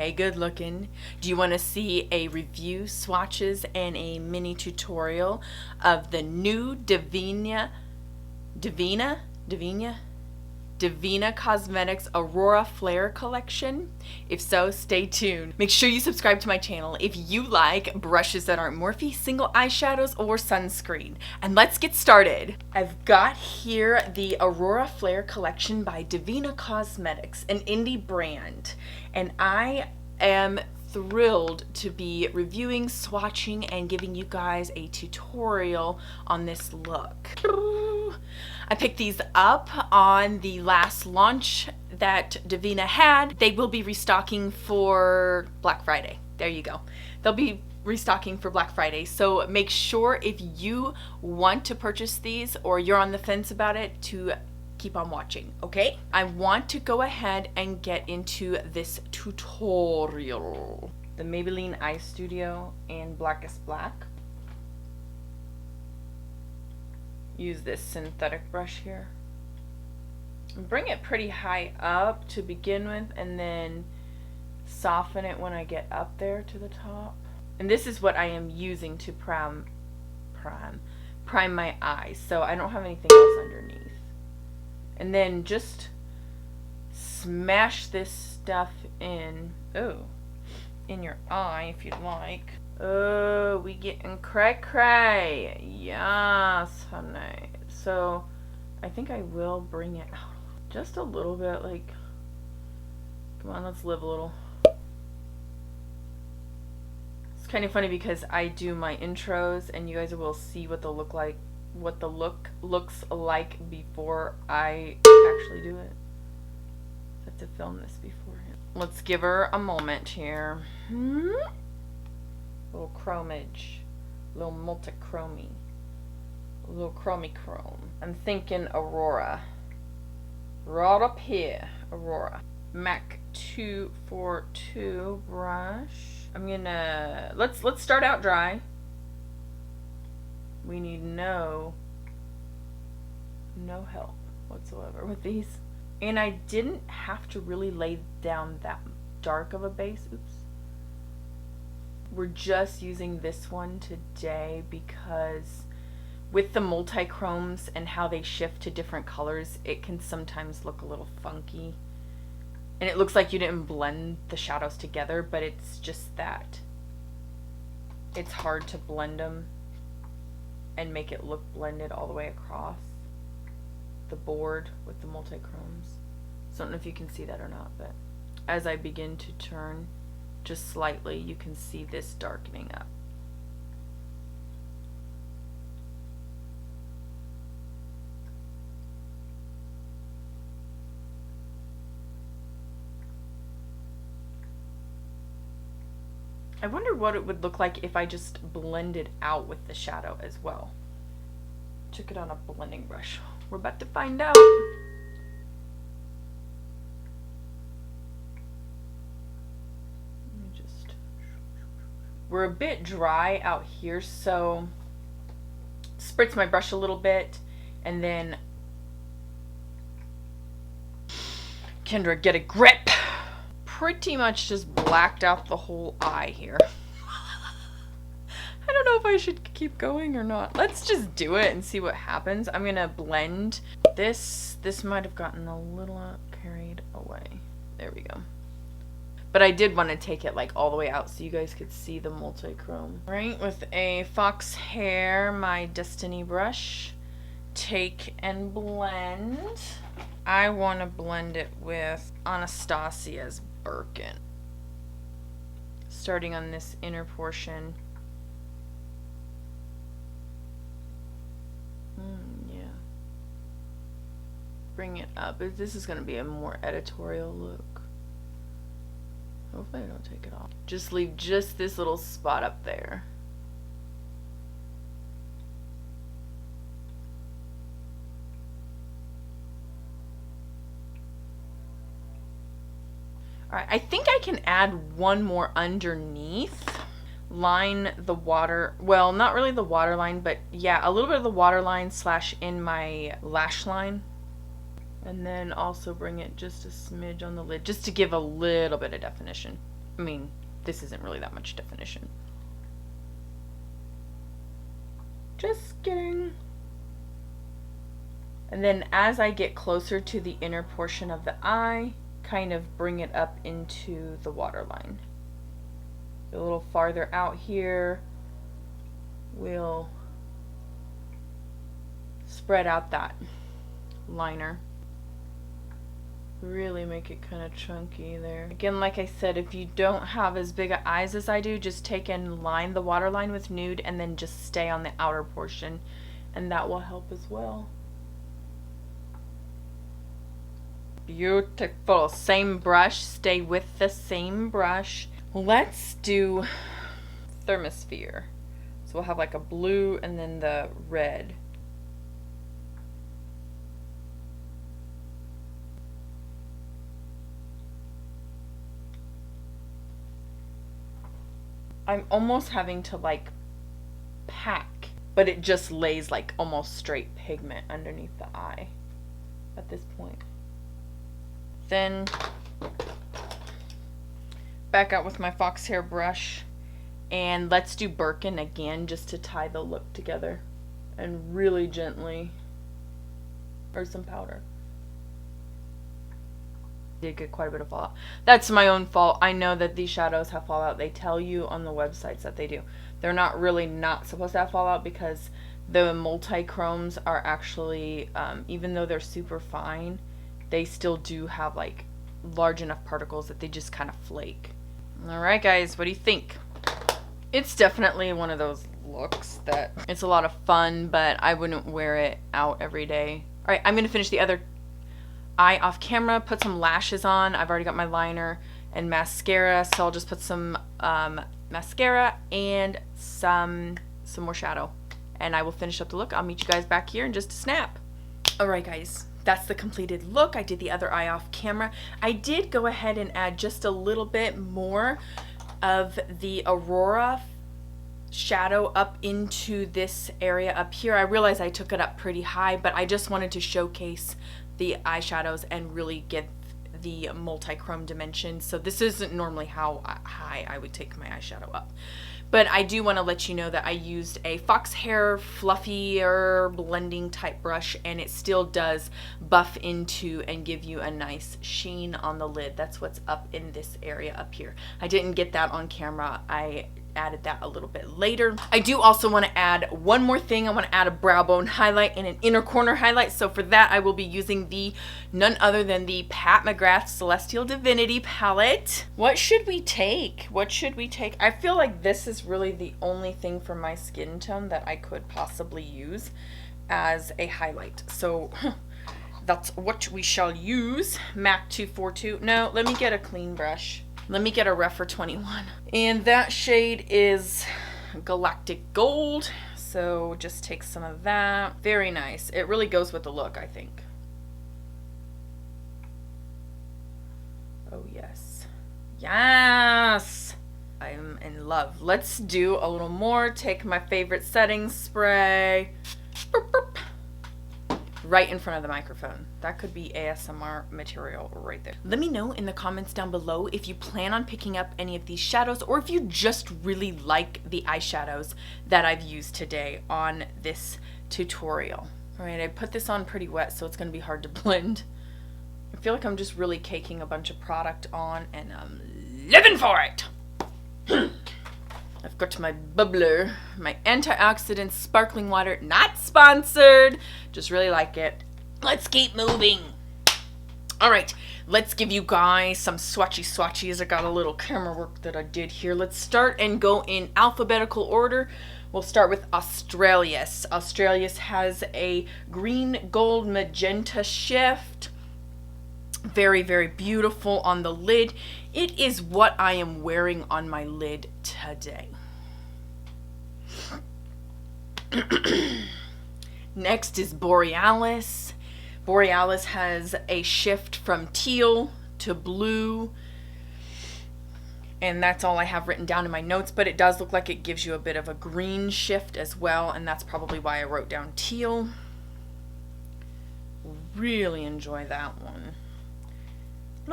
Hey, good looking. Do you want to see a review, swatches, and a mini tutorial of the new Devinah Cosmetics Aurorae Flare Collection? If so, stay tuned. Make sure you subscribe to my channel if you like brushes that aren't Morphe, single eyeshadows, or sunscreen. And let's get started. I've got here the Aurorae Flare Collection by Devinah Cosmetics, an indie brand. And I am thrilled to be reviewing, swatching, and giving you guys a tutorial on this look. I picked these up on the last launch that Devinah had. They will be restocking for Black Friday. There you go. They'll be restocking for Black Friday. So make sure if you want to purchase these or you're on the fence about it to keep on watching, okay? I want to go ahead and get into this tutorial. The Maybelline Eye Studio in Blackest Black. Use this synthetic brush here. Bring it pretty high up to begin with and then soften it when I get up there to the top. And this is what I am using to prime my eyes, so I don't have anything else underneath. And then just smash this stuff in your eye if you'd like. Oh, we getting cray. Yes, honey. So I think I will bring it out just a little bit. Like, come on, let's live a little. It's kind of funny because I do my intros and you guys will see what the look looks like before I actually do it. I have to film this beforehand. Let's give her a moment here. Little chromage, little multi-chromey, little chrome. I'm thinking Aurorae. Right up here, Aurorae. MAC 242 brush. I'm gonna let's start out dry. We need no help whatsoever with these. And I didn't have to really lay down that dark of a base. Oops. We're just using this one today because with the multi-chromes and how they shift to different colors, it can sometimes look a little funky. And it looks like you didn't blend the shadows together, but it's just that it's hard to blend them and make it look blended all the way across the board with the multi-chromes. So I don't know if you can see that or not, but as I begin to turn just slightly, you can see this darkening up. I wonder what it would look like if I just blended out with the shadow as well. Took it on a blending brush. We're about to find out. We're a bit dry out here, so spritz my brush a little bit and then Kendra, get a grip. Pretty much just blacked out the whole eye here. I don't know if I should keep going or not. Let's just do it and see what happens. I'm gonna blend this. This might have gotten a little carried away. There we go. But I did want to take it like all the way out so you guys could see the multi-chrome. Right, with a fox hair, my Destiny brush, take and blend. I want to blend it with Anastasia's Birkin. Starting on this inner portion. Yeah. Bring it up. This is going to be a more editorial look. Hopefully I don't take it off. Just leave just this little spot up there. Alright, I think I can add one more underneath. Line the water, well, not really the water line, but yeah, a little bit of the water line slash in my lash line. And then also bring it just a smidge on the lid, just to give a little bit of definition. I mean, this isn't really that much definition. Just kidding. And then as I get closer to the inner portion of the eye, kind of bring it up into the waterline. A little farther out here, we'll spread out that liner. Really make it kind of chunky there. Again, like I said, if you don't have as big eyes as I do, just take and line the waterline with nude and then just stay on the outer portion, and that will help as well. Beautiful. Same brush. Stay with the same brush. Let's do Thermosphere. So we'll have like a blue and then the red. I'm almost having to like pack, but it just lays like almost straight pigment underneath the eye at this point. Then back out with my fox hair brush, and let's do Birkin again just to tie the look together, and really gently, or some powder. Did get quite a bit of fallout. That's my own fault. I know that these shadows have fallout. They tell you on the websites that they do. They're not really not supposed to have fallout because the multi-chromes are actually, even though they're super fine, they still do have like large enough particles that they just kind of flake. Alright guys, what do you think? It's definitely one of those looks that it's a lot of fun, but I wouldn't wear it out every day. Alright, I'm going to finish the other eye off camera, put some lashes on. I've already got my liner and mascara, so I'll just put some mascara and some more shadow. And I will finish up the look. I'll meet you guys back here in just a snap. Alright guys, that's the completed look. I did the other eye off camera. I did go ahead and add just a little bit more of the Aurorae shadow up into this area up here. I realized I took it up pretty high, but I just wanted to showcase the eyeshadows and really get the multi-chrome dimension. So this isn't normally how high I would take my eyeshadow up. But I do want to let you know that I used a fox hair fluffier blending type brush, and it still does buff into and give you a nice sheen on the lid. That's what's up in this area up here. I didn't get that on camera. I added that a little bit later. I do also want to add one more thing. I want to add a brow bone highlight and an inner corner highlight. So for that, I will be using the none other than the Pat McGrath Celestial Divinity palette. What should we take? What should we take? I feel like this is really the only thing for my skin tone that I could possibly use as a highlight. So that's what we shall use. MAC 242. No, let me get a clean brush. Let me get a Refer 21. And that shade is Galactic Gold. So just take some of that. Very nice. It really goes with the look, I think. Oh, yes. Yes! I'm in love. Let's do a little more. Take my favorite setting spray. Burp, burp. Right in front of the microphone. That could be ASMR material right there. Let me know in the comments down below if you plan on picking up any of these shadows, or if you just really like the eyeshadows that I've used today on this tutorial. All right, I put this on pretty wet, so it's going to be hard to blend. I feel like I'm just really caking a bunch of product on, and I'm living for it. I've got my bubbler, my antioxidant sparkling water, not sponsored, just really like it. Let's keep moving. All right, let's give you guys some swatches. I got a little camera work that I did here. Let's start and go in alphabetical order. We'll start with Australis. Australis has a green, gold, magenta shift. Very, very beautiful on the lid. It is what I am wearing on my lid today. Next is Borealis. Borealis has a shift from teal to blue. And that's all I have written down in my notes, but it does look like it gives you a bit of a green shift as well, and that's probably why I wrote down teal. Really enjoy that one.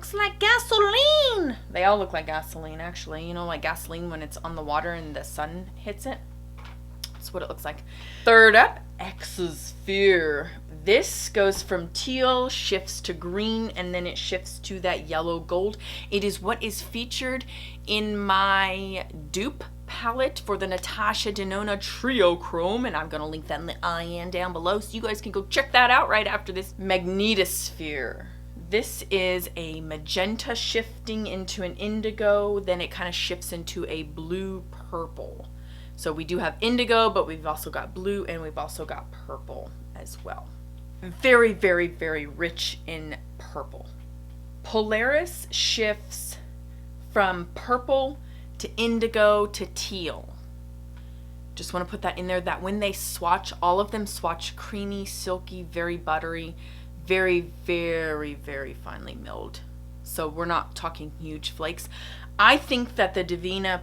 looks like gasoline. They all look like gasoline, actually. You know, like gasoline when it's on the water and the sun hits it. That's what it looks like. Third up, Exosphere. This goes from teal, shifts to green, and then it shifts to that yellow gold. It is what is featured in my dupe palette for the Natasha Denona Trio Chrome, and I'm going to link that in the IN down below so you guys can go check that out right after this. Magnetosphere. This is a magenta shifting into an indigo, then it kind of shifts into a blue purple. So we do have indigo, but we've also got blue and we've also got purple as well. Very, very, very rich in purple. Polaris shifts from purple to indigo to teal. Just want to put that in there, that when they swatch, all of them swatch creamy, silky, very buttery, very, very, very finely milled. So we're not talking huge flakes. I think that the Devinah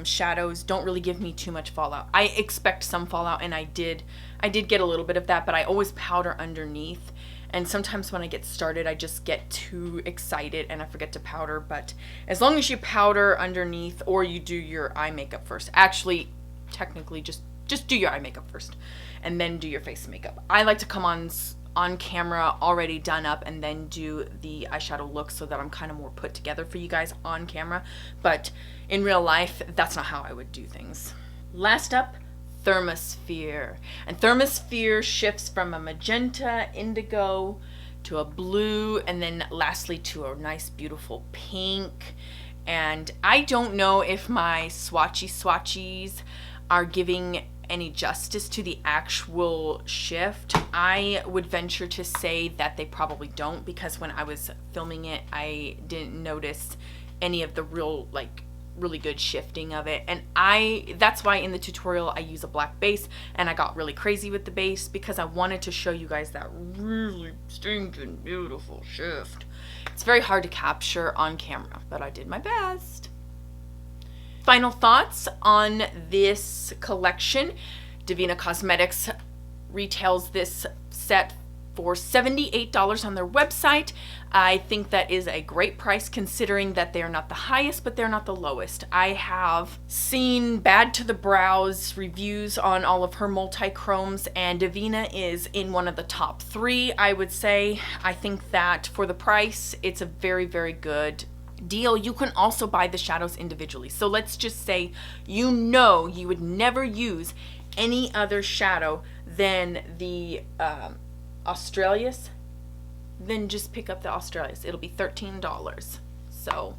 shadows don't really give me too much fallout. I expect some fallout, and I did get a little bit of that, but I always powder underneath. And sometimes when I get started, I just get too excited and I forget to powder. But as long as you powder underneath, or you do your eye makeup first. Actually, technically, just do your eye makeup first and then do your face makeup. I like to come on camera already done up and then do the eyeshadow look so that I'm kind of more put together for you guys on camera. But in real life, that's not how I would do things. Last up, Thermosphere. And Thermosphere shifts from a magenta, indigo, to a blue, and then lastly to a nice beautiful pink. And I don't know if my swatchies are giving any justice to the actual shift. I would venture to say that they probably don't, because when I was filming it, I didn't notice any of the really good shifting of it. And that's why in the tutorial I use a black base, and I got really crazy with the base because I wanted to show you guys that really stinking beautiful shift. It's very hard to capture on camera, but I did my best. Final thoughts on this collection. Devinah Cosmetics retails this set for $78 on their website. I think that is a great price considering that they're not the highest, but they're not the lowest. I have seen bad to the brows reviews on all of her multi-chromes, and Devinah is in one of the top 3, I would say. I think that for the price, it's a very, very good deal. You can also buy the shadows individually. So let's just say you would never use any other shadow than the Australis, then just pick up the Australis. It'll be $13. So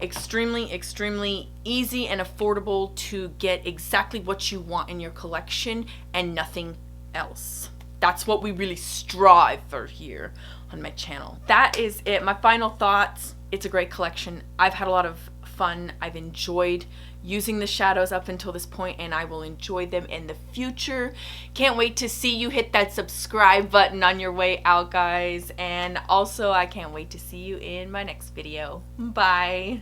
extremely, extremely easy and affordable to get exactly what you want in your collection and nothing else. That's what we really strive for here on my channel. That is it. My final thoughts. It's a great collection. I've had a lot of fun. I've enjoyed using the shadows up until this point, and I will enjoy them in the future. Can't wait to see you hit that subscribe button on your way out, guys. And also, I can't wait to see you in my next video. Bye.